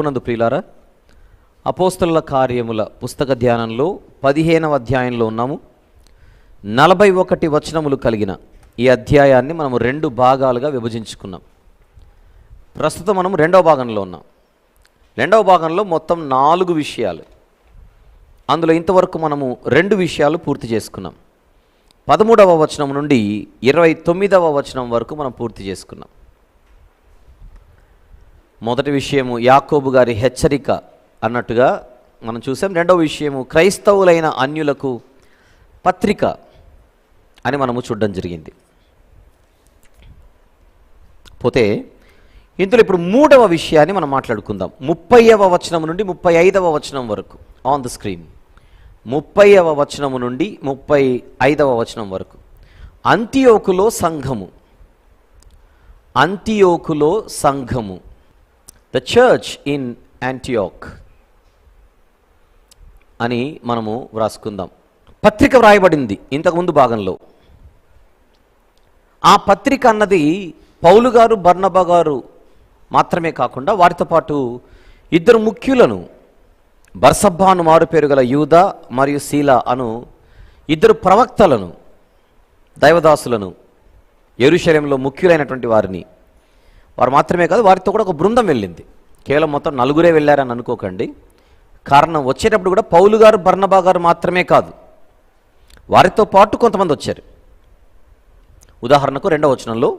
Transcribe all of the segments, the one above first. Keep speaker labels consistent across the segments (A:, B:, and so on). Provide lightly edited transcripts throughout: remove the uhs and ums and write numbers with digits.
A: ప్రభునందు ప్రియులారా, అపోస్తలుల కార్యముల పుస్తక ధ్యానంలో 15వ అధ్యాయంలో ఉన్నాము. 41 వచనములు కలిగిన ఈ అధ్యాయాన్ని మనము 2 భాగాలుగా విభజించుకున్నాం. ప్రస్తుతం మనం 2వ భాగంలో ఉన్నాం. 2వ భాగంలో మొత్తం 4 విషయాలు. అందులో ఇంతవరకు మనము 2 విషయాలు పూర్తి చేసుకున్నాం. 13వ వచనం నుండి 29వ వచనం వరకు మనం పూర్తి చేసుకున్నాం. మొదటి విషయము యాకోబు గారి హెచ్చరిక అన్నట్టుగా మనం చూసాం. 2వ విషయము క్రైస్తవులైన అన్యులకు పత్రిక అని మనము చూడడం జరిగింది. పోతే ఇందులో ఇప్పుడు 3వ విషయాన్ని మనం మాట్లాడుకుందాం. 30వ వచనం నుండి 35వ వచనం వరకు ఆన్ ద స్క్రీన్. 30వ వచనము నుండి 35వ వచనం వరకు అంతియోకులో సంఘము, ద చర్చ్ ఇన్ యాంటియోక్ అని మనము వ్రాసుకుందాం. పత్రిక వ్రాయబడింది ఇంతకుముందు భాగంలో. ఆ పత్రిక అన్నది పౌలు గారు, బర్నబా గారు మాత్రమే కాకుండా వారితో పాటు 2 ముఖ్యులను, బర్సబ్బాను మారుపేరు గల యూదా మరియు శీలా అను 2 ప్రవక్తలను, దైవదాసులను, యెరూషలేములో ముఖ్యులైనటువంటి వారిని, వారు మాత్రమే కాదు వారితో కూడా ఒక బృందం వెళ్ళింది. కేవలం మొత్తం 4 వెళ్ళారని అనుకోకండి. కారణం వచ్చేటప్పుడు కూడా పౌలు గారు, బర్నబా గారు మాత్రమే కాదు, వారితో పాటు కొంతమంది వచ్చారు. ఉదాహరణకు 2వ వచనంలో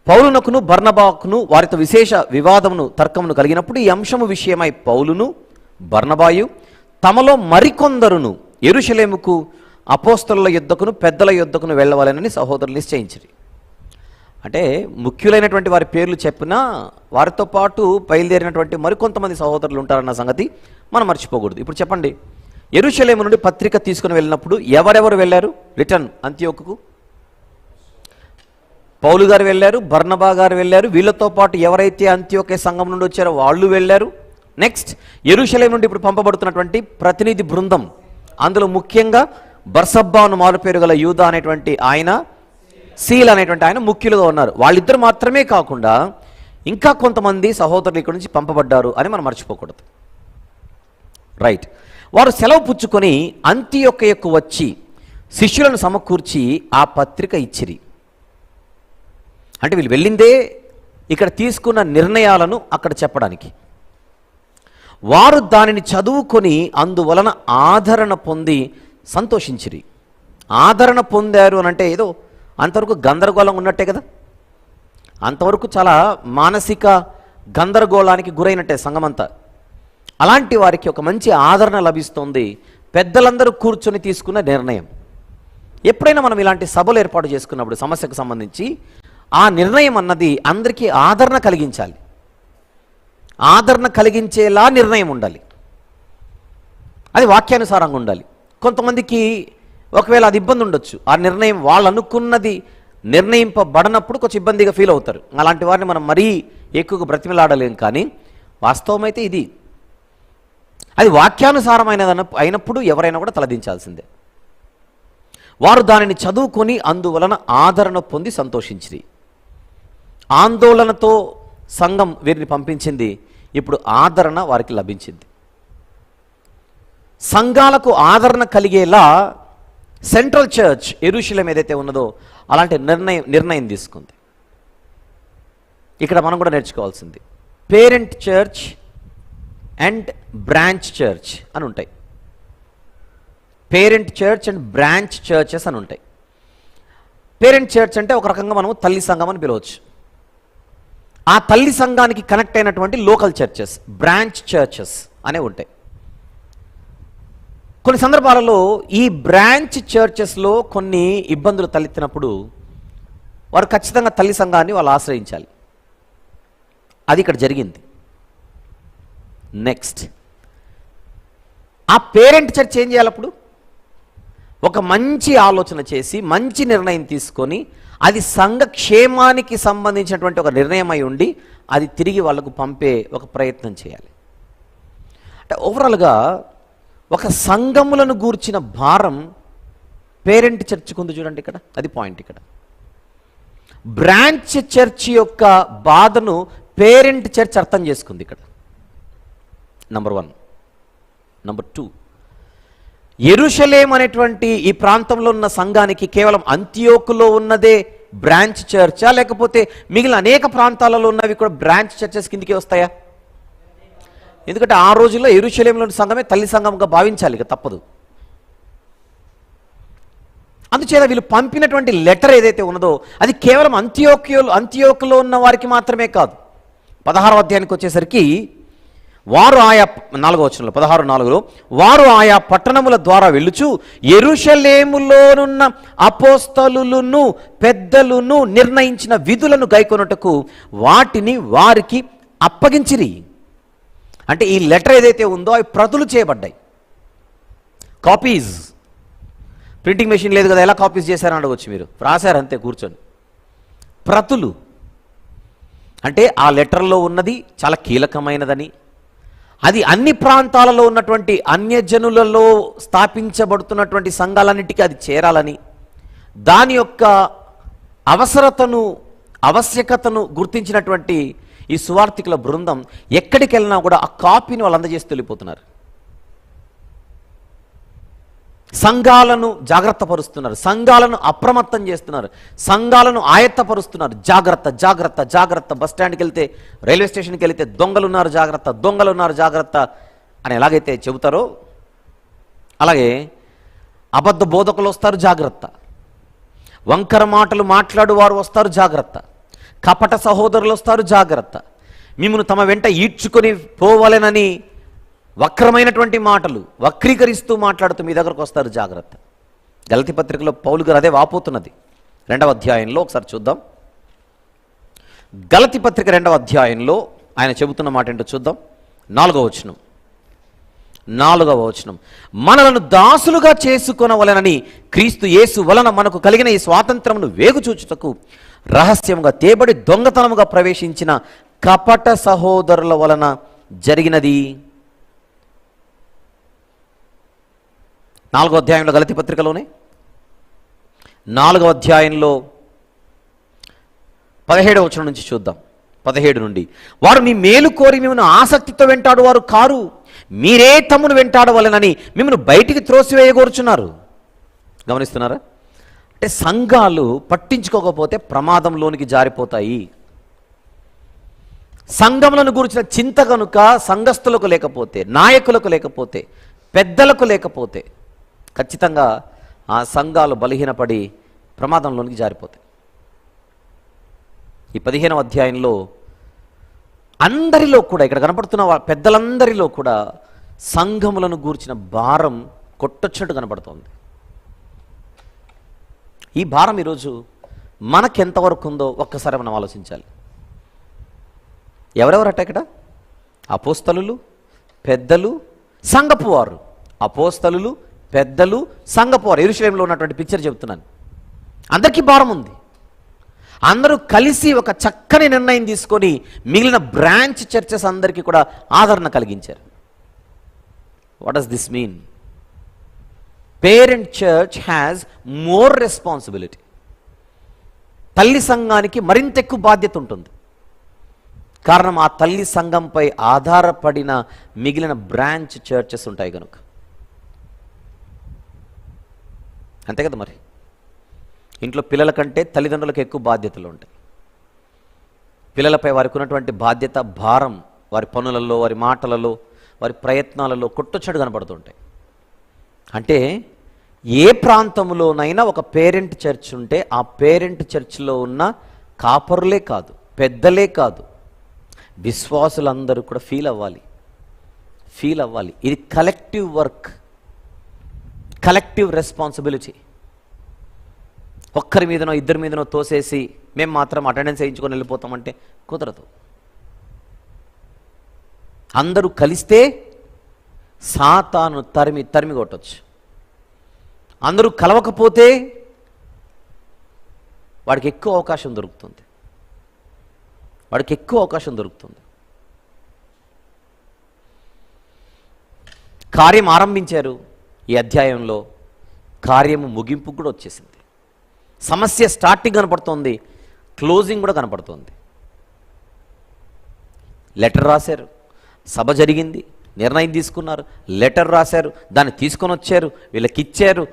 A: పౌలునకును బర్నబాకును వారితో విశేష వివాదమును తర్కమును కలిగినప్పుడు ఈ అంశము విషయమై పౌలును బర్నబాయు తమలో మరికొందరును యెరూషలేముకు అపోస్తలుల యుద్ధకును పెద్దల యుద్ధకును వెళ్ళవాలని సహోదరులు నిశ్చయించిరి. అంటే ముఖ్యులైనటువంటి వారి పేర్లు చెప్పినా వారితో పాటు బయలుదేరినటువంటి మరికొంతమంది సహోదరులు ఉంటారన్న సంగతి మనం మర్చిపోకూడదు. ఇప్పుడు చెప్పండి, యెరూషలేము నుండి పత్రిక తీసుకుని వెళ్ళినప్పుడు ఎవరెవరు వెళ్ళారు? రిటర్న్ అంతియోకుకు పౌలు గారు వెళ్ళారు, బర్నబా గారు వెళ్ళారు. వీళ్ళతో పాటు ఎవరైతే అంతియోకే సంఘం నుండి వచ్చారో వాళ్ళు వెళ్ళారు. నెక్స్ట్ యెరూషలేము నుండి ఇప్పుడు పంపబడుతున్నటువంటి ప్రతినిధి బృందం, అందులో ముఖ్యంగా బర్సబ్బాను మారుపేరు గల యూదా అనేటువంటి ఆయన, శీల అనేటువంటి ఆయన ముఖ్యులుగా ఉన్నారు. వాళ్ళిద్దరు మాత్రమే కాకుండా ఇంకా కొంతమంది సహోదరులు ఇక్కడి నుంచి పంపబడ్డారు అని మనం మర్చిపోకూడదు. రైట్. వారు సెలవు పుచ్చుకొని అంతియొక్కకు వచ్చి శిష్యులను సమకూర్చి ఆ పత్రిక ఇచ్చిరి. అంటే వీళ్ళు వెళ్ళిందే ఇక్కడ తీసుకున్న నిర్ణయాలను అక్కడ చెప్పడానికి. వారు దానిని చదువుకొని అందువలన ఆదరణ పొంది సంతోషించిరి. ఆదరణ పొందారు అని అంటే ఏదో అంతవరకు గందరగోళం ఉన్నట్టే కదా. అంతవరకు చాలా మానసిక గందరగోళానికి గురైనట్టే సంఘమంతా. అలాంటి వారికి ఒక మంచి ఆదరణ లభిస్తుంది పెద్దలందరూ కూర్చొని తీసుకున్న నిర్ణయం. ఎప్పుడైనా మనం ఇలాంటి సభలు ఏర్పాటు చేసుకున్నప్పుడు సమస్యకు సంబంధించి ఆ నిర్ణయం అన్నది అందరికీ ఆదరణ కలిగించాలి. ఆదరణ కలిగించేలా నిర్ణయం ఉండాలి. అది వాక్యానుసారంగా ఉండాలి. కొంతమందికి ఒకవేళ అది ఇబ్బంది ఉండొచ్చు. ఆ నిర్ణయం వాళ్ళు అనుకున్నది నిర్ణయింపబడినప్పుడు కొంచెం ఇబ్బందిగా ఫీల్ అవుతారు. అలాంటి వారిని మనం మరీ ఎక్కువగా బ్రతిమలాడలేం. కానీ వాస్తవమైతే ఇది అది వాక్యానుసారమైనది అయినప్పుడు ఎవరైనా కూడా తలదించాల్సిందే. వారు దానిని చదువుకొని అందువలన ఆదరణ పొంది సంతోషించిరి. ఆందోళనతో సంఘం వీరిని పంపించింది, ఇప్పుడు ఆదరణ వారికి లభించింది. సంఘాలకు ఆదరణ కలిగేలా సెంట్రల్ చర్చ్ యెరూషలేము ఏదైతే ఉన్నదో అలాంటి నిర్ణయం తీసుకుంది. ఇక్కడ మనం కూడా నేర్చుకోవాల్సింది parent church and branch church అని ఉంటాయి. Parent church and branch churches అని ఉంటాయి. పేరెంట్ చర్చ్ అంటే ఒక రకంగా మనం తల్లి సంఘం అని పిలవచ్చు. ఆ తల్లి సంఘానికి కనెక్ట్ అయినటువంటి లోకల్ చర్చెస్, బ్రాంచ్ చర్చెస్ అనే ఉంటాయి. కొన్ని సందర్భాలలో ఈ బ్రాంచ్ చర్చెస్లో కొన్ని ఇబ్బందులు తలెత్తినప్పుడు వారు ఖచ్చితంగా తల్లి సంఘాన్ని వాళ్ళు ఆశ్రయించాలి. అది ఇక్కడ జరిగింది. నెక్స్ట్ ఆ పేరెంట్ చర్చ్ ఏం చేయాలి? అప్పుడు ఒక మంచి ఆలోచన చేసి మంచి నిర్ణయం తీసుకొని అది సంఘ క్షేమానికి సంబంధించినటువంటి ఒక నిర్ణయం అయి ఉండి అది తిరిగి వాళ్ళకు పంపే ఒక ప్రయత్నం చేయాలి. అంటే ఓవరాల్గా ఒక సంఘములను గూర్చిన భారం పేరెంట్ చర్చ్కి ఉంది. చూడండి ఇక్కడ అది పాయింట్. ఇక్కడ బ్రాంచ్ చర్చ్ యొక్క బాధను పేరెంట్ చర్చ్ అర్థం చేసుకుంది. ఇక్కడ నంబర్ 1. నంబర్ 2, యెరూషలేం అనేటువంటి ఈ ప్రాంతంలో ఉన్న సంఘానికి కేవలం అంతియోకులో ఉన్నదే బ్రాంచ్ చర్చా, లేకపోతే మిగిలిన అనేక ప్రాంతాలలో ఉన్నవి కూడా బ్రాంచ్ చర్చెస్ కిందకి వస్తాయా? ఎందుకంటే ఆ రోజుల్లో యెరూషలేంలోని సంఘమే తల్లి సంఘంగా భావించాలి, ఇక తప్పదు. అందుచేత వీళ్ళు పంపినటువంటి లెటర్ ఏదైతే ఉన్నదో అది కేవలం అంతియోకులో ఉన్న వారికి మాత్రమే కాదు. 16వ అధ్యాయానికి వచ్చేసరికి వారు ఆయా 4వ వచనంలో 16:4 వారు ఆయా పట్టణముల ద్వారా వెళ్ళుచు యెరూషలేములోనున్న అపోస్తలులను పెద్దలను నిర్ణయించిన విధులను గైకొనుటకు వాటిని వారికి అప్పగించిరి. అంటే ఈ లెటర్ ఏదైతే ఉందో అవి ప్రతులు చేయబడ్డాయి, కాపీస్. ప్రింటింగ్ మెషిన్ లేదు కదా, ఎలా కాపీస్ చేశారని అడగవచ్చు మీరు. రాశారు అంతే కూర్చొని. ప్రతులు అంటే ఆ లెటర్లో ఉన్నది చాలా కీలకమైనదని, అది అన్ని ప్రాంతాలలో ఉన్నటువంటి అన్యజనులలో స్థాపించబడుతున్నటువంటి సంఘాలన్నిటికీ అది చేరాలని, దాని యొక్క ఆవశ్యకతను గుర్తించినటువంటి ఈ సువార్థికుల బృందం ఎక్కడికి వెళ్ళినా కూడా ఆ కాపీని వాళ్ళు అందజేసి వెళ్ళిపోతున్నారు. సంఘాలను జాగ్రత్త పరుస్తున్నారు, సంఘాలను అప్రమత్తం చేస్తున్నారు, సంఘాలను ఆయత్తపరుస్తున్నారు. జాగ్రత్త జాగ్రత్త జాగ్రత్త. బస్ స్టాండ్కి వెళ్తే, రైల్వే స్టేషన్కి వెళ్తే దొంగలున్నారు జాగ్రత్త, దొంగలున్నారు జాగ్రత్త అని ఎలాగైతే చెబుతారో అలాగే అబద్ధ బోధకులు వస్తారు జాగ్రత్త, వంకర మాటలు మాట్లాడు వారు వస్తారు జాగ్రత్త, కపట సహోదరులు వస్తారు జాగ్రత్త, మిమ్మల్ని తమ వెంట ఈడ్చుకొని పోవాలనని వక్రమైనటువంటి మాటలు వక్రీకరిస్తూ మాట్లాడుతూ మీ దగ్గరకు వస్తారు జాగ్రత్త. గలతీ పత్రికలో పౌలు గారు అదే వాపోతున్నది. 2వ అధ్యాయంలో ఒకసారి చూద్దాం. గలతీ పత్రిక 2వ అధ్యాయంలో ఆయన చెబుతున్న మాట ఏంటో చూద్దాం. 4వ వచనం మనలను దాసులుగా చేసుకొనవలెనని క్రీస్తు యేసు వలన మనకు కలిగిన ఈ స్వాతంత్రమును వేగుచూచుటకు రహస్యముగా తేబడి దొంగతనముగా ప్రవేశించిన కపట సహోదరుల వలన జరిగినది. 4వ అధ్యాయంలో గలతీ పత్రికలోనే 4వ అధ్యాయంలో 17వ వచనం నుంచి చూద్దాం. 17 నుండి వారు మీ మేలు కోరి మిమ్మల్ని ఆసక్తితో వెంటాడువారు కారు, మీరే తమ్మును వెంటాడవలెనని మిమ్మల్ని బయటికి త్రోసివేయగోరుచున్నారు. గమనిస్తున్నారా? అంటే సంఘాలు పట్టించుకోకపోతే ప్రమాదంలోనికి జారిపోతాయి. సంఘములను గురించిన చింత కనుక సంఘస్థులకు లేకపోతే, నాయకులకు లేకపోతే, పెద్దలకు లేకపోతే ఖచ్చితంగా ఆ సంఘాలు బలహీనపడి ప్రమాదంలోనికి జారిపోతాయి. ఈ 15వ అధ్యాయంలో అందరిలో కూడా, ఇక్కడ కనపడుతున్న పెద్దలందరిలో కూడా సంఘములను గూర్చిన భారం కొట్టొచ్చినట్టు కనపడుతోంది. ఈ భారం ఈరోజు మనకెంతవరకు ఉందో ఒక్కసారి మనం ఆలోచించాలి. ఎవరెవరట ఇక్కడ? అపోస్తలులు, పెద్దలు, సంఘపు వారు. అపోస్తలులు, పెద్దలు, సంఘపు వారు. యెరూషలేములో ఉన్నటువంటి పిక్చర్ చెబుతున్నాను. అందరికీ భారం ఉంది. అందరూ కలిసి ఒక చక్కని నిర్ణయం తీసుకొని మిగిలిన బ్రాంచ్ చర్చెస్ అందరికీ కూడా ఆదరణ కలిగించారు. What does this mean? Parent church has more responsibility. తల్లి సంఘానికి మరింత ఎక్కువ బాధ్యత ఉంటుంది. కారణం ఆ తల్లి సంఘంపై ఆధారపడిన మిగిలిన బ్రాంచ్ చర్చెస్ ఉంటాయి కనుక. అంతే కదా మరి. ఇంట్లో పిల్లల కంటే తల్లిదండ్రులకు ఎక్కువ బాధ్యతలు ఉంటాయి. పిల్లలపై వారికి ఉన్నటువంటి బాధ్యత, భారం వారి పనులలో, వారి మాటలలో, వారి ప్రయత్నాలలో కొట్టొచ్చడు కనపడుతుంటాయి. అంటే ఏ ప్రాంతంలోనైనా ఒక పేరెంట్ చర్చ్ ఉంటే ఆ పేరెంట్ చర్చ్లో ఉన్న కాపరులే కాదు, పెద్దలే కాదు, విశ్వాసులందరూ కూడా ఫీల్ అవ్వాలి. ఇది కలెక్టివ్ వర్క్, కలెక్టివ్ రెస్పాన్సిబిలిటీ. ఒక్కరి మీదనో ఇద్దరి మీదనో తోసేసి మేము మాత్రం అటెండెన్స్ వేయించుకొని వెళ్ళిపోతామంటే కుదరదు. అందరూ కలిస్తే సాతాను తరిమి కొట్టచ్చు. అందరూ కలవకపోతే వాడికి ఎక్కువ అవకాశం దొరుకుతుంది. కార్యం ఆరంభించారు. ఈ అధ్యాయంలో కార్యము ముగింపు కూడా వచ్చేసింది. సమస్య స్టార్టింగ్ కనపడుతోంది, క్లోజింగ్ కూడా కనపడుతోంది. లెటర్ రాశారు, సభ జరిగింది, నిర్ణయం తీసుకున్నారు, లెటర్ రాశారు, దాన్ని తీసుకొని వచ్చారు, వీళ్ళకి ఇచ్చారు,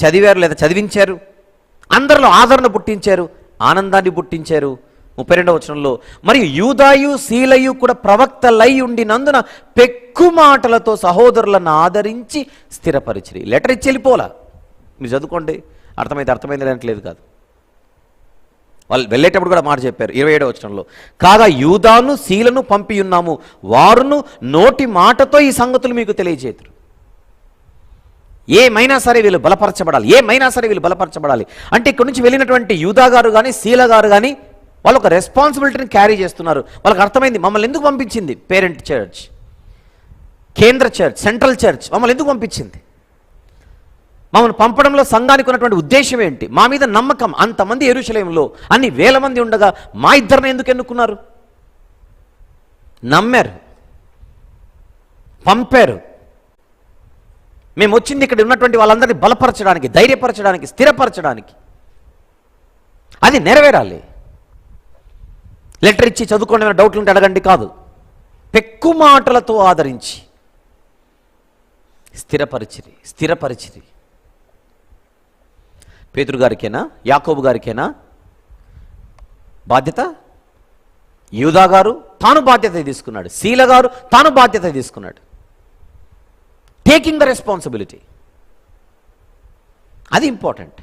A: చదివారు లేదా చదివించారు, అందరిలో ఆదరణ పుట్టించారు, ఆనందాన్ని పుట్టించారు. 32వ వచనంలో, మరియు యూదాయు శీలయు కూడా ప్రవక్తలై ఉండినందున పెక్కు మాటలతో సహోదరులను ఆదరించి స్థిరపరిచిరి. లెటర్ ఇచ్చి వెళ్ళిపోలా, మీరు చదువుకోండి, అర్థమైంది అనట్లేదు కాదు. వాళ్ళు వెళ్ళేటప్పుడు కూడా మాట చెప్పారు 27వ వచనంలో, కాగా యూదాను శీలను పంపి ఉన్నాము, వారును నోటి మాటతో ఈ సంగతులు మీకు తెలియజేతురు. ఏమైనా సరే వీళ్ళు బలపరచబడాలి, అంటే ఇక్కడి నుంచి వెళ్ళినటువంటి యూదా గారు కానీ శీల గారు కానీ వాళ్ళు ఒక రెస్పాన్సిబిలిటీని క్యారీ చేస్తున్నారు. వాళ్ళకి అర్థమైంది మమ్మల్ని ఎందుకు పంపించింది పేరెంట్ చర్చ్, కేంద్ర చర్చ్, సెంట్రల్ చర్చ్ మమ్మల్ని ఎందుకు పంపించింది, మమ్మల్ని పంపడంలో సంఘానికి ఉన్నటువంటి ఉద్దేశం ఏంటి, మా మీద నమ్మకం. అంతమంది యెరూషలేములో అన్ని వేల మంది ఉండగా మా ఇద్దరిని ఎందుకు ఎన్నుకున్నారు? నమ్మారు, పంపారు. మేము వచ్చింది ఇక్కడ ఉన్నటువంటి వాళ్ళందరినీ బలపరచడానికి, ధైర్యపరచడానికి, స్థిరపరచడానికి. అది నెరవేరాలి. లెటర్ ఇచ్చి చదువుకోండి, ఏమైనా డౌట్లు ఉంటే అడగండి కాదు, పెక్కు మాటలతో ఆదరించి స్థిరపరిచిరి. పేతురు గారికేనా, యాకోబు గారికేనా బాధ్యత? యూదా గారు తాను బాధ్యత తీసుకున్నాడు, శీల గారు తాను బాధ్యత తీసుకున్నాడు. టేకింగ్ ద రెస్పాన్సిబిలిటీ, అది ఇంపార్టెంట్.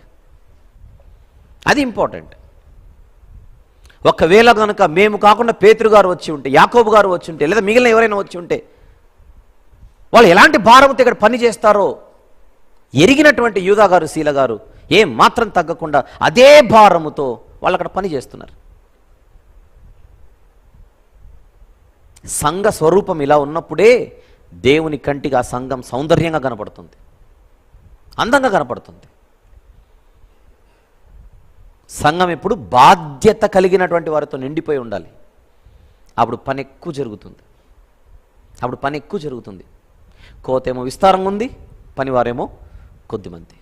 A: ఒకవేళ కనుక మేము కాకుండా పేతురు గారు వచ్చి ఉంటే, యాకోబు గారు వచ్చి ఉంటే, లేదా మిగిలిన ఎవరైనా వచ్చి ఉంటే, వాళ్ళు ఎలాంటి భారంతో ఇక్కడ పని చేస్తారో ఎరిగినటువంటి యూదా గారు శీల గారు ఏం మాత్రం తగ్గకుండా అదే భారముతో వాళ్ళు అక్కడ పని చేస్తున్నారు. సంఘ స్వరూపం ఇలా ఉన్నప్పుడే దేవుని కంటికి ఆ సంఘం సౌందర్యంగా కనపడుతుంది, అందంగా కనపడుతుంది. సంఘం ఎప్పుడు బాధ్యత కలిగినటువంటి వారితో నిండిపోయి ఉండాలి. అప్పుడు పని ఎక్కువ జరుగుతుంది. కోతేమో విస్తారంగా ఉంది, పనివారేమో కొద్దిమంది.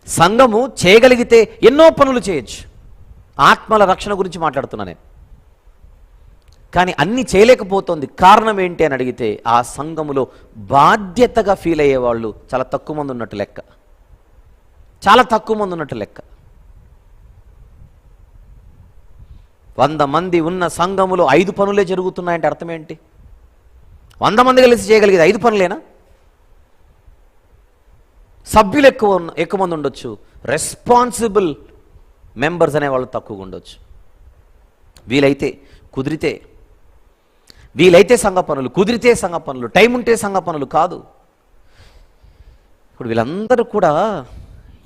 A: సంఘము చేయగలిగితే ఎన్నో పనులు చేయొచ్చు. ఆత్మల రక్షణ గురించి మాట్లాడుతున్నా నేను. కానీ అన్నీ చేయలేకపోతుంది. కారణం ఏంటి అని అడిగితే ఆ సంఘములో బాధ్యతగా ఫీల్ అయ్యేవాళ్ళు చాలా తక్కువ మంది ఉన్నట్టు లెక్క. 100 మంది ఉన్న సంఘములో 5 పనులే జరుగుతున్నాయంటే అర్థం ఏంటి? 100 మంది కలిసి చేయగలిగేది 5 పనులేనా? సభ్యులు ఎక్కువ మంది ఉండొచ్చు, రెస్పాన్సిబుల్ మెంబర్స్ అనేవాళ్ళు తక్కువగా ఉండొచ్చు. వీలైతే సంఘ పనులు, కుదిరితే సంఘ పనులు, టైం ఉంటే సంఘ పనులు కాదు. ఇప్పుడు వీళ్ళందరూ కూడా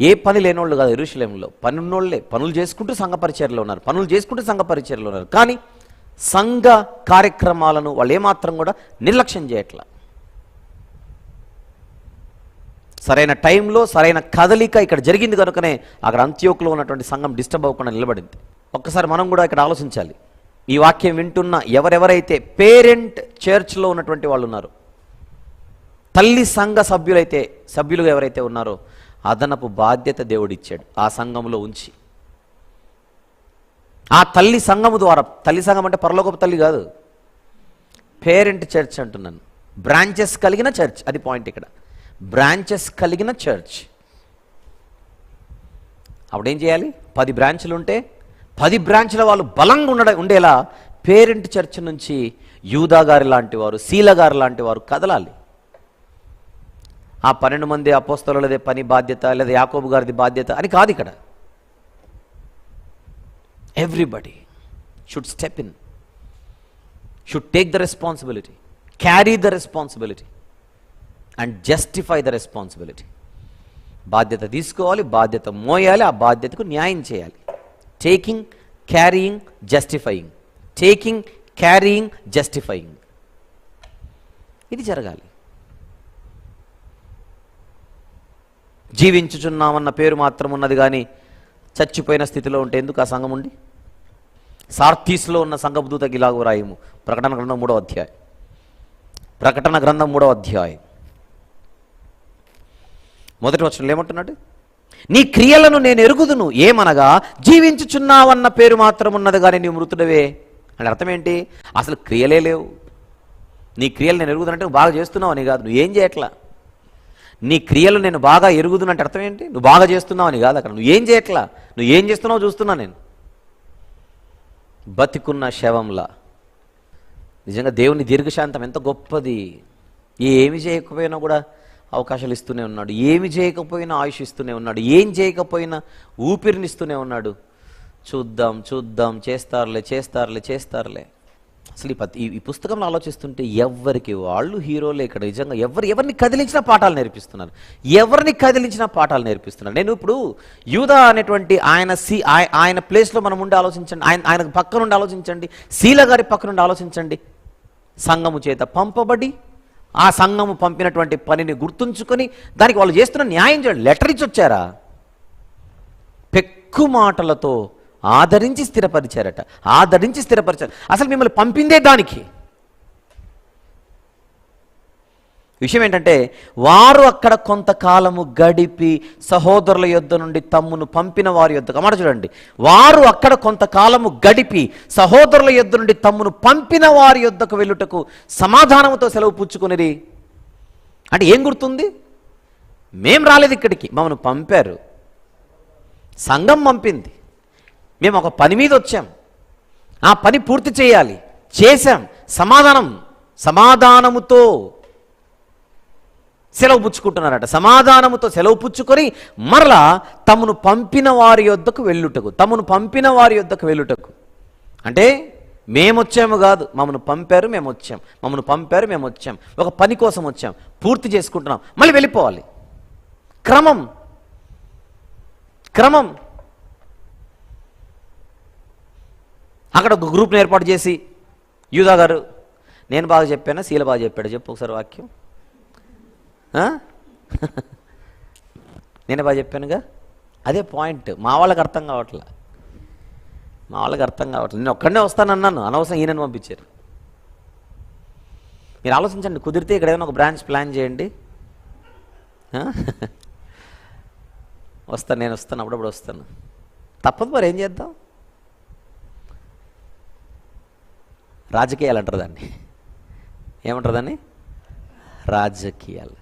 A: ఏ పని లేనోళ్ళు కాదు. యెరూషలేములో పని ఉన్నోళ్ళే, పనులు చేసుకుంటూ సంఘ పరిచర్యలో ఉన్నారు. కానీ సంఘ కార్యక్రమాలను వాళ్ళు ఏమాత్రం కూడా నిర్లక్ష్యం చేయట్లా. సరైన టైంలో సరైన కదలిక ఇక్కడ జరిగింది కనుకనే అక్కడ అంత్యోకులో ఉన్నటువంటి సంఘం డిస్టర్బ్ అవ్వకుండా నిలబడింది. ఒక్కసారి మనం కూడా ఇక్కడ ఆలోచించాలి. ఈ వాక్యం వింటున్న ఎవరెవరైతే పేరెంట్ చర్చ్లో ఉన్నటువంటి వాళ్ళు ఉన్నారు, తల్లి సంఘ సభ్యులుగా ఎవరైతే ఉన్నారో అదనపు బాధ్యత దేవుడిచ్చాడు ఆ సంఘంలో ఉంచి. ఆ తల్లి సంఘము ద్వారా, తల్లి సంఘం అంటే పరలోకపు తల్లి కాదు, పేరెంట్ చర్చ్ అంటున్నాను. బ్రాంచెస్ కలిగిన చర్చ్, అది పాయింట్ ఇక్కడ. బ్రాంచెస్ కలిగిన చర్చ్. అప్పుడేం చేయాలి? 10 బ్రాంచ్లు ఉంటే 10 బ్రాంచ్ల వాళ్ళు బలంగా ఉండేలా పేరెంట్ చర్చ్ నుంచి యూదా గారి లాంటి వారు, శీల గారి లాంటి వారు కదలాలి. ఆ 12 మంది అపోస్తలులదే పని బాధ్యత, లేదా యాకోబు గారిది బాధ్యత అని కాదు ఇక్కడ. Everybody should step in, should take the responsibility, carry the responsibility and justify the responsibility. బాధ్యత తీసుకోవాలి, బాధ్యత మోయాలి, ఆ బాధ్యతకు న్యాయం చేయాలి. Taking, carrying, justifying, taking, carrying, justifying, ఇది జరగాలి. జీవించుచున్నామన్న పేరు మాత్రం ఉన్నది కానీ చచ్చిపోయిన స్థితిలో ఉంటే ఎందుకు ఆ సంఘం ఉండి? సార్తీస్లో ఉన్న సంఘపు దూతకి ఇలాగ రాయము. ప్రకటన గ్రంథం 3వ అధ్యాయం. ప్రకటన గ్రంథం 3వ అధ్యాయం 1వ వచనంలో ఏమంటున్నాడు? నీ క్రియలను నేను ఎరుగుదును, ఏమనగా జీవించుచున్నావన్న పేరు మాత్రం ఉన్నది కానీ నీవు మృతుడవే. అంటే అర్థం ఏంటి? అసలు క్రియలే లేవు, నీ క్రియలు నేను ఎరుగుదునంటే నువ్వు బాగా చేస్తున్నావు అని కాదు, నువ్వు ఏం చేయట్లా. నీ క్రియలు నేను బాగా ఎరుగుదునంటే అర్థం ఏంటి? నువ్వు బాగా చేస్తున్నావు అని కాదు, అక్కడ నువ్వు ఏం చేయట్లా, నువ్వు ఏం చేస్తున్నావు చూస్తున్నా నేను. బతికున్న శవంలా. నిజంగా దేవుని దీర్ఘశాంతం ఎంత గొప్పది. ఏమి చేయకపోయినా కూడా అవకాశాలు ఇస్తూనే ఉన్నాడు, ఏమి చేయకపోయినా ఆయుష్ ఇస్తూనే ఉన్నాడు, ఏం చేయకపోయినా ఊపిరినిస్తూనే ఉన్నాడు. చూద్దాం చూద్దాం, చేస్తారులే చేస్తారులే చేస్తారులే. అసలు ఈ పుస్తకంలో ఆలోచిస్తుంటే ఎవరికి వాళ్ళు హీరోలే ఇక్కడ. నిజంగా ఎవరిని కదిలించిన పాఠాలు నేర్పిస్తున్నారు, ఎవరిని కదిలించిన పాఠాలు నేర్పిస్తున్నారు. నేను ఇప్పుడు యూదా అనేటువంటి ఆయన ప్లేస్లో మనం ఉండి ఆలోచించండి, ఆయన పక్క నుండి ఆలోచించండి, శీల గారి పక్క నుండి ఆలోచించండి. సంఘము చేత పంపబడి ఆ సంఘము పంపినటువంటి పనిని గుర్తుంచుకొని దానికి వాళ్ళు చేస్తున్న న్యాయం చేయండి. లెటర్ ఇచ్చి వచ్చారా? పెక్కు మాటలతో ఆదరించి స్థిరపరిచారట, ఆదరించి స్థిరపరిచారు. అసలు మిమ్మల్ని పంపిందే దానికి. విషయం ఏంటంటే వారు అక్కడ కొంతకాలము గడిపి సహోదరుల యొద్ద నుండి తమ్మును పంపిన వారి యొద్దకు, అమాట చూడండి, వారు అక్కడ కొంతకాలము గడిపి సహోదరుల యొద్ద నుండి తమ్మును పంపిన వారి యొద్దకు వెళ్ళుటకు సమాధానముతో సెలవు పుచ్చుకునిరి. అంటే ఏం గుర్తుంది? మేం రాలేదు ఇక్కడికి, మమ్మల్ని పంపారు, సంఘం పంపింది, మేము ఒక పని మీద వచ్చాం, ఆ పని పూర్తి చేయాలి, చేశాం, సమాధానముతో సెలవు పుచ్చుకుంటున్నారట. సమాధానముతో సెలవు పుచ్చుకొని మరలా తమను పంపిన వారి యొద్దకు వెళ్ళుటకు. అంటే మేమొచ్చాము కాదు, మమ్మల్ని పంపారు మేము వచ్చాం, ఒక పని కోసం వచ్చాం, పూర్తి చేసుకుంటున్నాం, మళ్ళీ వెళ్ళిపోవాలి. క్రమం. అక్కడ ఒక గ్రూప్ని ఏర్పాటు చేసి, యూదా గారు నేను బాగా చెప్పానా, శీల బాగా చెప్పాడు, చెప్పు ఒకసారి వాక్యం. నేనే బాగా చెప్పానుగా, అదే పాయింట్. మా వాళ్ళకి అర్థం కావట్లే. నేను ఒక్కడనే వస్తానన్నాను, అనవసరం ఈయనని పంపించారు. మీరు ఆలోచించండి, కుదిరితే ఇక్కడ ఏదైనా ఒక బ్రాంచ్ ప్లాన్ చేయండి. నేను వస్తాను, అప్పుడప్పుడు వస్తాను, తప్పదు. మరి ఏం చేద్దాం? రాజకీయాలు అంటారు దాన్ని. ఏమంటారు దాన్ని? రాజకీయాలు.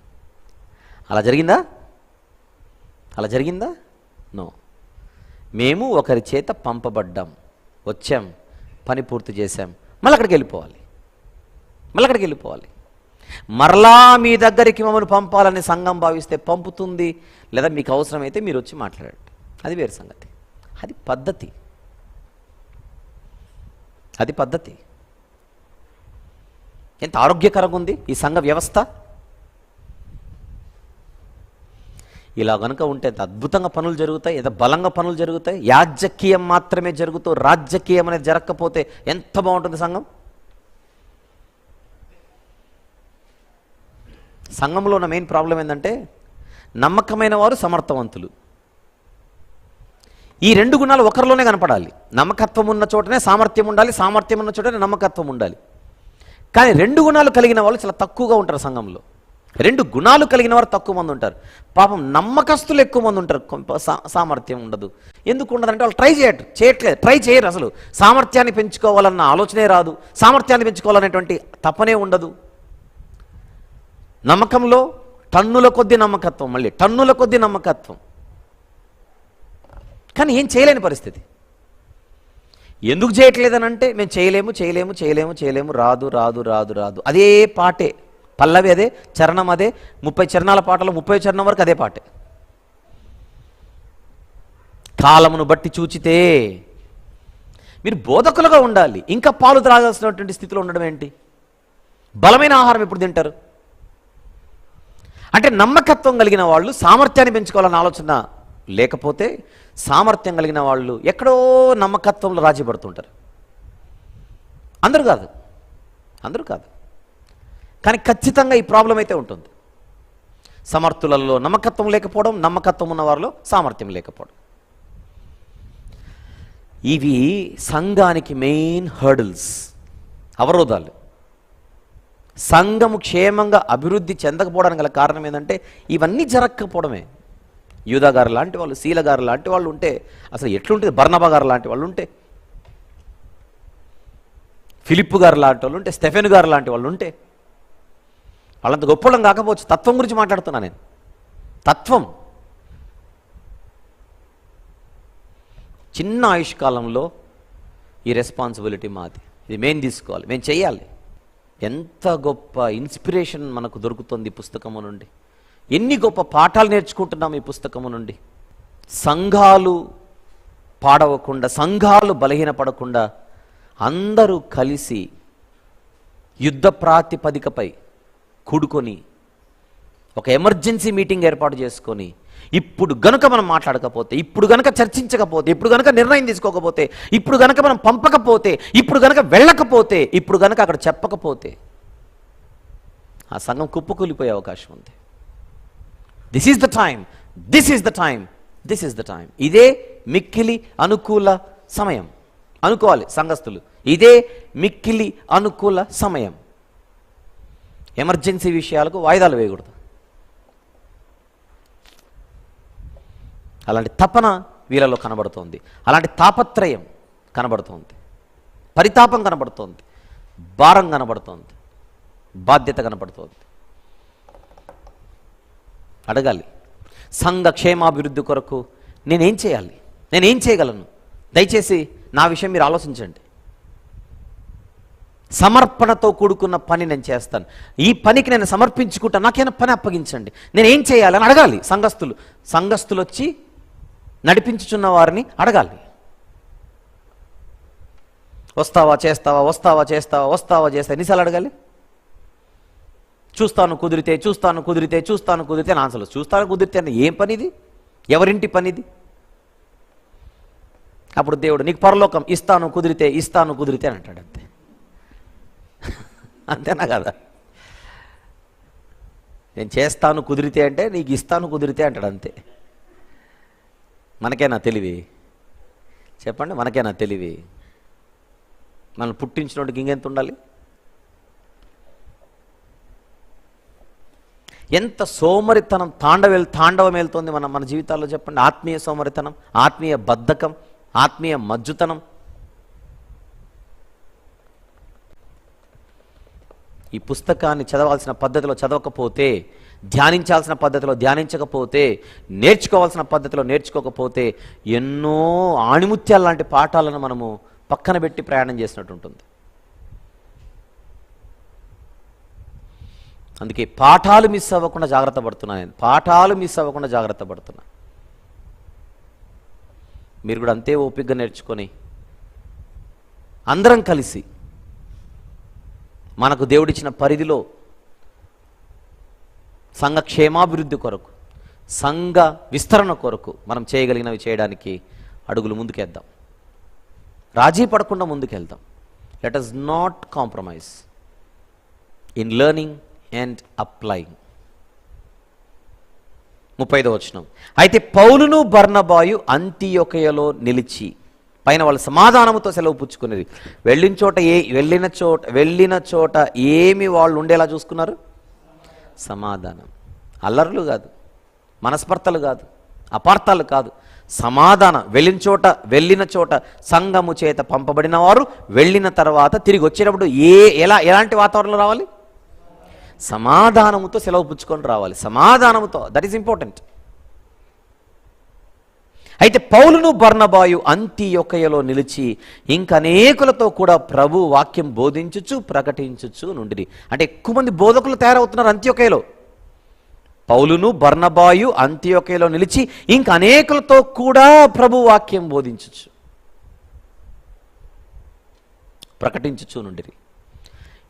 A: అలా జరిగిందా? నో. మేము ఒకరి చేత పంపబడ్డాం, వచ్చాం, పని పూర్తి చేశాం, మళ్ళీ అక్కడికి వెళ్ళిపోవాలి. మరలా మీ దగ్గరికి మమ్మల్ని పంపాలని సంఘం భావిస్తే పంపుతుంది, లేదా మీకు అవసరమైతే మీరు వచ్చి మాట్లాడండి, అది వేరే సంగతి. అది పద్ధతి. ఎంత ఆరోగ్యకరంగా ఉంది ఈ సంఘ వ్యవస్థ. ఇలా కనుక ఉంటే ఎంత అద్భుతంగా పనులు జరుగుతాయి, ఎంత బలంగా పనులు జరుగుతాయి. యాజకీయం మాత్రమే జరుగుతూ రాజకీయం అనేది జరగకపోతే ఎంత బాగుంటుంది సంఘం. సంఘంలో ఉన్న మెయిన్ ప్రాబ్లం ఏంటంటే నమ్మకమైన వారు సమర్థవంతులు. ఈ రెండు గుణాలు ఒకరిలోనే కనపడాలి. నమ్మకత్వం ఉన్న చోటనే సామర్థ్యం ఉండాలి, సామర్థ్యం ఉన్న చోటనే నమ్మకత్వం ఉండాలి. కానీ రెండు గుణాలు కలిగిన వాళ్ళు చాలా తక్కువగా ఉంటారు సంఘంలో. రెండు గుణాలు కలిగిన వారు తక్కువ మంది ఉంటారు. పాపం నమ్మకస్తులు ఎక్కువ మంది ఉంటారు, సామర్థ్యం ఉండదు. ఎందుకు ఉండదంటే వాళ్ళు ట్రై చేయరు. అసలు సామర్థ్యాన్ని పెంచుకోవాలన్న ఆలోచనే రాదు, సామర్థ్యాన్ని పెంచుకోవాలనేటువంటి తపనే ఉండదు. నమ్మకంలో టన్నుల కొద్ది నమ్మకత్వం, కానీ ఏం చేయలేని పరిస్థితి. ఎందుకు చేయట్లేదనంటే మేము చేయలేము, రాదు. అదే పాటే, పల్లవి అదే, చరణం అదే, 30 చరణాల పాటలో 30 చరణం వరకు అదే పాటే. కాలమును బట్టి చూచితే మీరు బోధకులుగా ఉండాలి, ఇంకా పాలు త్రాగాల్సినటువంటి స్థితిలో ఉండడం ఏంటి? బలమైన ఆహారం ఎప్పుడు తింటారు? అంటే నమ్మకత్వం కలిగిన వాళ్ళు సామర్థ్యాన్ని పెంచుకోవాలన్న ఆలోచన లేకపోతే, సామర్థ్యం కలిగిన వాళ్ళు ఎక్కడో నమ్మకత్వంలో రాజీ పడుతుంటారు. అందరూ కాదు, కానీ ఖచ్చితంగా ఈ ప్రాబ్లం అయితే ఉంటుంది. సమర్థులలో నమ్మకత్వం లేకపోవడం, నమ్మకత్వం ఉన్న వారిలో సామర్థ్యం లేకపోవడం. ఇవి సంఘానికి మెయిన్ హర్డిల్స్, అవరోధాలు. సంఘము క్షేమంగా అభివృద్ధి చెందకపోవడానికి గల కారణం ఏంటంటే ఇవన్నీ జరగకపోవడమే. యూదా గారు లాంటి వాళ్ళు, శీల గారు లాంటి వాళ్ళు ఉంటే అసలు ఎట్లుంటుంది? బర్నబా గారు లాంటి వాళ్ళు ఉంటే, ఫిలిప్పు గారు లాంటి వాళ్ళు ఉంటే, స్టెఫెన్ గారు లాంటి వాళ్ళు ఉంటే, వాళ్ళంత గొప్పలం కాకపోవచ్చు, తత్వం గురించి మాట్లాడుతున్నా నేను. తత్వం. చిన్న ఆయుష్కాలంలో ఈ రెస్పాన్సిబిలిటీ మాది, ఇది మేము తీసుకోవాలి, మేము చేయాలి. ఎంత గొప్ప ఇన్స్పిరేషన్ మనకు దొరుకుతుంది ఈ పుస్తకము నుండి. ఎన్ని గొప్ప పాఠాలు నేర్చుకుంటున్నాం ఈ పుస్తకము నుండి. సంఘాలు పాడవకుండా, సంఘాలు బలహీనపడకుండా అందరూ కలిసి యుద్ధ ప్రాతిపదికపై కూడుకొని ఒక ఎమర్జెన్సీ మీటింగ్ ఏర్పాటు చేసుకొని, ఇప్పుడు గనుక మనం మాట్లాడకపోతే, ఇప్పుడు గనక చర్చించకపోతే, ఇప్పుడు గనక నిర్ణయం తీసుకోకపోతే, ఇప్పుడు గనక మనం పంపకపోతే, ఇప్పుడు గనక వెళ్ళకపోతే, ఇప్పుడు గనక అక్కడ చెప్పకపోతే ఆ సంఘం కుప్పకూలిపోయే అవకాశం ఉంది. This is the time, this is the time, this is the time. ఇదే మిక్కిలి అనుకూల సమయం అనుకోవాలి సంఘస్థులు. ఇదే మిక్కిలి అనుకూల సమయం. ఎమర్జెన్సీ విషయాలకు వాయిదాలు వేయకూడదు. అలాంటి తపన వీళ్ళలో కనబడుతోంది, అలాంటి తాపత్రయం కనబడుతోంది, పరితాపం కనబడుతోంది, భారం కనబడుతోంది, బాధ్యత కనబడుతోంది. అడగాలి, సంఘ క్షేమాభివృద్ధి కొరకు నేనేం చేయాలి, నేనేం చేయగలను, దయచేసి నా విషయం మీరు ఆలోచించండి. సమర్పణతో కూడుకున్న పని నేను చేస్తాను, ఈ పనికి నేను సమర్పించుకుంటాను, నాకేమైనా పని అప్పగించండి, నేనేం చేయాలని అడగాలి. సంఘస్థులు వచ్చి నడిపించుచున్న వారిని అడగాలి. వస్తావా చేస్తావా, వస్తావా చేస్తావా, వస్తావా చేస్తా ఎన్నిసార్లు అడగాలి? చూస్తాను కుదిరితే, చూస్తాను కుదిరితే, చూస్తాను కుదిరితే అని ఆన్సర్లు. చూస్తాను కుదిరితే అని ఏం పనిది? ఎవరింటి పనిది? అప్పుడు దేవుడు నీకు పరలోకం ఇస్తాను కుదిరితే, ఇస్తాను కుదిరితే అని అంటాడు. అంతే, అంతేనా కదా? నేను చేస్తాను కుదిరితే అంటే నీకు ఇస్తాను కుదిరితే అంటాడు. అంతే. మనకేనా తెలివి? చెప్పండి, మనకేనా తెలివి? మనం పుట్టించినోడికి ఇంకెంత ఉండాలి? ఎంత సోమరితనం తాండవం వెళ్తుంది మన జీవితాల్లో చెప్పండి. ఆత్మీయ సోమరితనం, ఆత్మీయ బద్ధకం, ఆత్మీయ మజ్జుతనం. ఈ పుస్తకాన్ని చదవాల్సిన పద్ధతిలో చదవకపోతే, ధ్యానించాల్సిన పద్ధతిలో ధ్యానించకపోతే, నేర్చుకోవాల్సిన పద్ధతిలో నేర్చుకోకపోతే ఎన్నో ఆణిముత్యాల లాంటి పాఠాలను మనము పక్కన పెట్టి ప్రయాణం చేసినట్టు ఉంటుంది. అందుకే పాఠాలు మిస్ అవ్వకుండా జాగ్రత్త పడుతున్నా నేను. పాఠాలు మిస్ అవ్వకుండా జాగ్రత్త పడుతున్నా. మీరు కూడా అంతే ఓపికగా నేర్చుకొని అందరం కలిసి మనకు దేవుడిచ్చిన పరిధిలో సంఘ క్షేమాభివృద్ధి కొరకు, సంఘ విస్తరణ కొరకు మనం చేయగలిగినవి చేయడానికి అడుగులు ముందుకేద్దాం. రాజీ పడకుండా ముందుకెళ్దాం. Let us not compromise in learning and applying. 35వ వచనం. అయితే పౌలును బర్నబాయు అంతియొకయలో నిలిచి, పైన వాళ్ళు సమాధానముతో సెలవు పుచ్చుకునేది. వెళ్ళిన చోట ఏమి వాళ్ళు ఉండేలా చూసుకున్నారు? సమాధానం. అల్లర్లు కాదు, మనస్పర్ధలు కాదు, అపార్థాలు కాదు, సమాధానం. వెళ్ళిన చోట సంఘము చేత పంపబడిన వారు వెళ్ళిన తర్వాత తిరిగి వచ్చేటప్పుడు ఎలాంటి వాతావరణంలో రావాలి? సమాధానముతో సెలవు పుచ్చుకొని రావాలి. సమాధానముతో. That is important. అయితే పౌలును బర్నబాయు అంతియొకయలో నిలిచి ఇంకనేకులతో కూడా ప్రభు వాక్యం బోధించుచు ప్రకటించుచు నుండిరి. అంటే ఎక్కువ మంది బోధకులు తయారవుతున్నారు అంత్యొకయలో. పౌలును బర్నబాయు అంత్యొకయలో నిలిచి ఇంకనేకులతో కూడా ప్రభు వాక్యం బోధించుచు ప్రకటించుచు నుండిరి.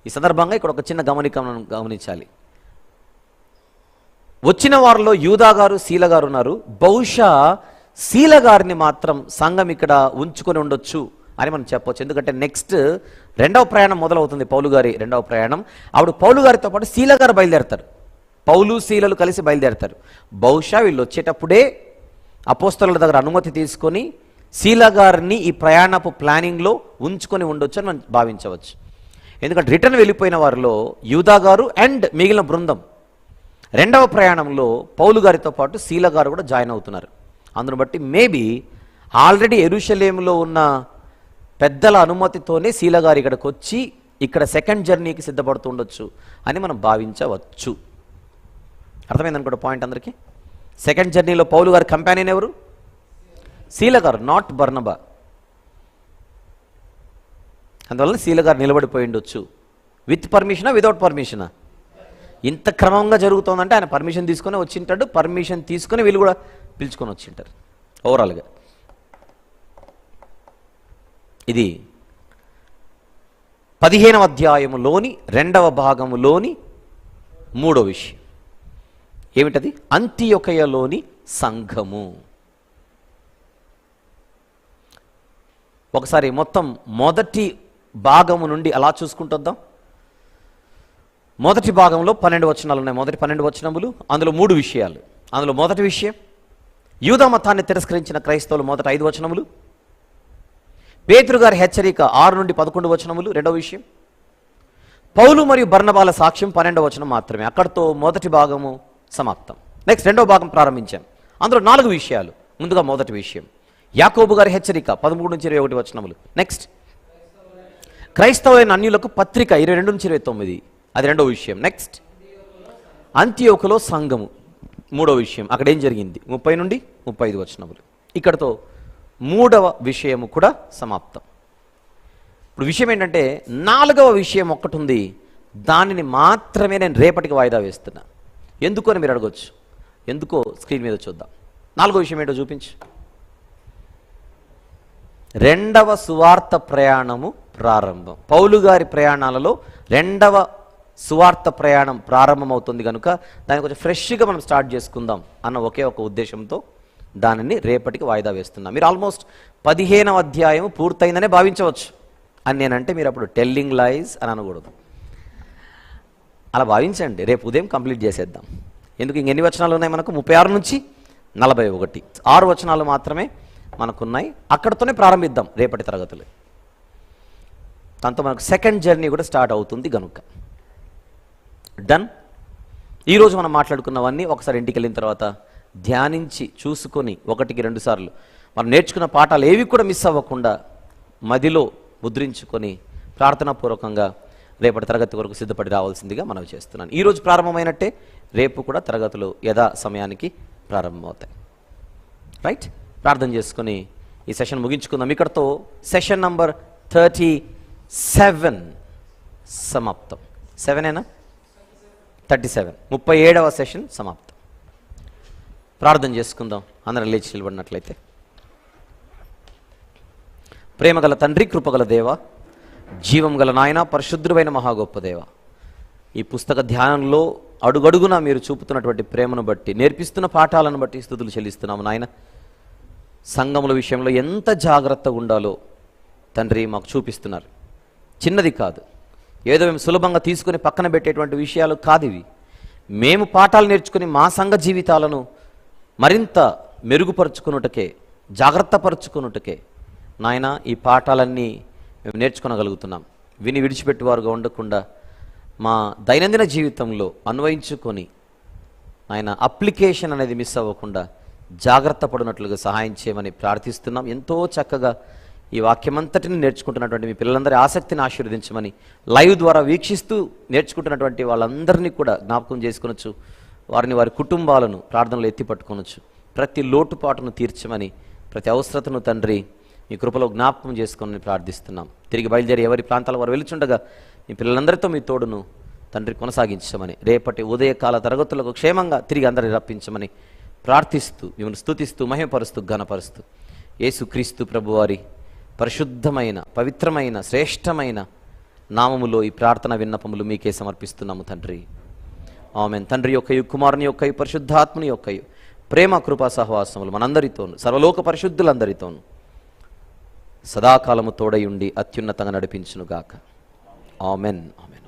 A: ఈ సందర్భంగా ఇక్కడ ఒక చిన్న గమనికను గమనించాలి. వచ్చిన వారిలో యూదా గారు, శీల గారు ఉన్నారు. బహుశా శీల గారిని మాత్రం సంఘం ఇక్కడ ఉంచుకొని ఉండొచ్చు అని మనం చెప్పవచ్చు. ఎందుకంటే నెక్స్ట్ రెండవ ప్రయాణం మొదలవుతుంది, పౌలు గారి రెండవ ప్రయాణం. అప్పుడు పౌలు గారితో పాటు శీల గారు బయలుదేరతారు. పౌలు శీలలు కలిసి బయలుదేరతారు. బహుశా వీళ్ళు వచ్చేటప్పుడే అపోస్తలుల దగ్గర అనుమతి తీసుకొని శీల గారిని ఈ ప్రయాణపు ప్లానింగ్లో ఉంచుకొని ఉండొచ్చు అని మనం భావించవచ్చు. ఎందుకంటే రిటర్న్ వెళ్ళిపోయిన వారిలో యూదా గారు అండ్ మిగిలిన బృందం రెండవ ప్రయాణంలో పౌలు గారితో పాటు శీల గారు కూడా జాయిన్ అవుతున్నారు. అందును బట్టి మేబీ ఆల్రెడీ యెరూషలేములో ఉన్న పెద్దల అనుమతితోనే శీల గారు ఇక్కడికి వచ్చి ఇక్కడ సెకండ్ జర్నీకి సిద్ధపడుతూ ఉండొచ్చు అని మనం భావించవచ్చు. అర్థమైందనుకోండి పాయింట్ అందరికీ. సెకండ్ జర్నీలో పౌలు గారి కంపానియన్ ఎవరు? శీల గారు, నాట్ బర్నబా. అందువల్ల శీల గారు నిలబడిపోయి ఉండొచ్చు. విత్ పర్మిషనా, వితౌట్ పర్మిషనా? ఇంత క్రమంగా జరుగుతుందంటే ఆయన పర్మిషన్ తీసుకొని వచ్చింటాడు. పర్మిషన్ తీసుకొని వీళ్ళు కూడా పిలుచుకొని వచ్చింటారు. ఓవరాల్గా ఇది 15వ అధ్యాయములోని 2వ భాగములోని 3వ విషయం. ఏమిటది? అంతియొకయలోని సంఘము. ఒకసారి మొత్తం మొదటి భాగము నుండి అలా చూసుకుంటొద్దాం. మొదటి భాగంలో 12 వచనాలు ఉన్నాయి. మొదటి 12 వచనములు, అందులో 3 విషయాలు. అందులో మొదటి విషయం యూదా మతాన్ని తిరస్కరించిన క్రైస్తవులు, మొదటి 5 వచనములు. పేతురు గారి హెచ్చరిక 6 నుండి 11 వచనములు, రెండవ విషయం. పౌలు మరియు బర్నబాల సాక్ష్యం 12వ వచనం మాత్రమే. అక్కడితో మొదటి భాగము సమాప్తం. నెక్స్ట్ రెండవ భాగం ప్రారంభించాం. అందులో 4 విషయాలు. ముందుగా మొదటి విషయం యాకోబు గారి హెచ్చరిక 13 నుంచి 21 వచనములు. నెక్స్ట్ క్రైస్తవులైన అన్యులకు పత్రిక 22 నుంచి 29, అది రెండవ విషయం. నెక్స్ట్ అంతియోకులో సంఘము, మూడవ విషయం. అక్కడ ఏం జరిగింది? 30 నుండి 35 వచనములు. ఇక్కడతో 3వ విషయము కూడా సమాప్తం. ఇప్పుడు విషయం ఏంటంటే 4వ విషయం ఒక్కటి ఉంది. దానిని మాత్రమే నేను రేపటికి వాయిదా వేస్తున్నా. ఎందుకు అని మీరు అడగొచ్చు. ఎందుకో స్క్రీన్ మీద చూద్దాం. 4వ విషయం ఏంటో చూపించు. 2వ సువార్త ప్రయాణము ప్రారంభం. పౌలు గారి ప్రయాణాలలో 2వ సువార్త ప్రయాణం ప్రారంభమవుతుంది కనుక దాన్ని కొంచెం ఫ్రెష్గా మనం స్టార్ట్ చేసుకుందాం అన్న ఒకే ఒక ఉద్దేశంతో దానిని రేపటికి వాయిదా వేస్తున్నాం. మీరు ఆల్మోస్ట్ 15వ అధ్యాయం పూర్తయిందనే భావించవచ్చు అని నేనంటే మీరు అప్పుడు టెల్లింగ్ లైజ్ అని అనకూడదు. అలా భావించండి. రేపు ఉదయం కంప్లీట్ చేసేద్దాం. ఎందుకు ఇంకెన్ని వచనాలు ఉన్నాయి మనకు? 36 నుంచి 41, 6 వచనాలు మాత్రమే మనకున్నాయి. అక్కడితోనే ప్రారంభిద్దాం రేపటి తరగతులు. దాంతో మనకు సెకండ్ జర్నీ కూడా స్టార్ట్ అవుతుంది కనుక డన్. ఈరోజు మనం మాట్లాడుకున్నవన్నీ ఒకసారి ఇంటికి వెళ్ళిన తర్వాత ధ్యానించి చూసుకొని 1-2 సార్లు మనం నేర్చుకున్న పాఠాలు ఏవి కూడా మిస్ అవ్వకుండా మదిలో ముద్రించుకొని ప్రార్థనాపూర్వకంగా రేపటి తరగతి వరకు సిద్ధపడి రావాల్సిందిగా మనం చేస్తున్నాను. ఈరోజు ప్రారంభమైనట్టే రేపు కూడా తరగతులు యథా సమయానికి ప్రారంభమవుతాయి. రైట్, ప్రార్థన చేసుకొని ఈ సెషన్ ముగించుకుందాం. ఇక్కడతో సెషన్ నంబర్ 37 సమాప్తం. 7ఏనా? 37, 37వ సెషన్ సమాప్తం. ప్రార్థన చేసుకుందాం. అందరం లేచి నిలబడినట్లయితే. ప్రేమగల తండ్రి, కృపగల దేవ, జీవం గల నాయన, పరిశుద్ధుడైన మహా గొప్ప దేవ, ఈ పుస్తక ధ్యానంలో అడుగడుగునా మీరు చూపుతున్నటువంటి ప్రేమను బట్టి, నేర్పిస్తున్న పాఠాలను బట్టి స్తుతులు చెల్లిస్తున్నాము నాయన. సంఘముల విషయంలో ఎంత జాగ్రత్తగా ఉండాలో తండ్రి మాకు చూపిస్తున్నారు. చిన్నది కాదు, ఏదో మేము సులభంగా తీసుకుని పక్కన పెట్టేటువంటి విషయాలు కాదు ఇవి. మేము పాఠాలు నేర్చుకుని మా సంఘ జీవితాలను మరింత మెరుగుపరుచుకున్నట్టుకే, జాగ్రత్త పరుచుకున్నట్టుకే నాయన ఈ పాఠాలన్నీ మేము నేర్చుకోగలుగుతున్నాం. విని విడిచిపెట్టువారుగా ఉండకుండా మా దైనందిన జీవితంలో అన్వయించుకొని ఆయన అప్లికేషన్ అనేది మిస్ అవ్వకుండా జాగ్రత్త పడినట్లుగా సహాయం చేయమని ప్రార్థిస్తున్నాం. ఎంతో చక్కగా ఈ వాక్యమంతటిని నేర్చుకుంటున్నటువంటి మీ పిల్లలందరి ఆసక్తిని ఆశీర్వదించమని, లైవ్ ద్వారా వీక్షిస్తూ నేర్చుకుంటున్నటువంటి వాళ్ళందరినీ కూడా జ్ఞాపకం చేసుకొనొచ్చు. వారిని, వారి కుటుంబాలను ప్రార్థనలో ఎత్తి పట్టుకొనొచ్చు. ప్రతి లోటుపాటును తీర్చమని, ప్రతి అవసరతను తండ్రి మీ కృపలో జ్ఞాపకం చేసుకొని ప్రార్థిస్తున్నాం. తిరిగి బయలుదేరి ఎవరి ప్రాంతాల వారు వెలుచుండగా మీ పిల్లలందరితో మీ తోడును తండ్రి కొనసాగించమని, రేపటి ఉదయకాల తరగతులకు క్షేమంగా తిరిగి అందరిని రప్పించమని ప్రార్థిస్తూ, మిమ్మల్ని స్తుతిస్తూ, మహిమపరుస్తూ, ఘనపరుస్తూ యేసుక్రీస్తు ప్రభువారి పరిశుద్ధమైన, పవిత్రమైన, శ్రేష్టమైన నామములో ఈ ప్రార్థన విన్నపములు మీకే సమర్పిస్తున్నాము తండ్రి. ఆమేన్. తండ్రి యొక్కయు, కుమారుని యొక్కయు, పరిశుద్ధాత్మని యొక్కయు ప్రేమ, కృపా సహవాసములు మనందరితోను, సర్వలోక పరిశుద్ధులందరితోనూ సదాకాలము తోడై ఉండి అత్యున్నతంగా నడిపించునుగాక. ఆమెన్. ఆమెన్.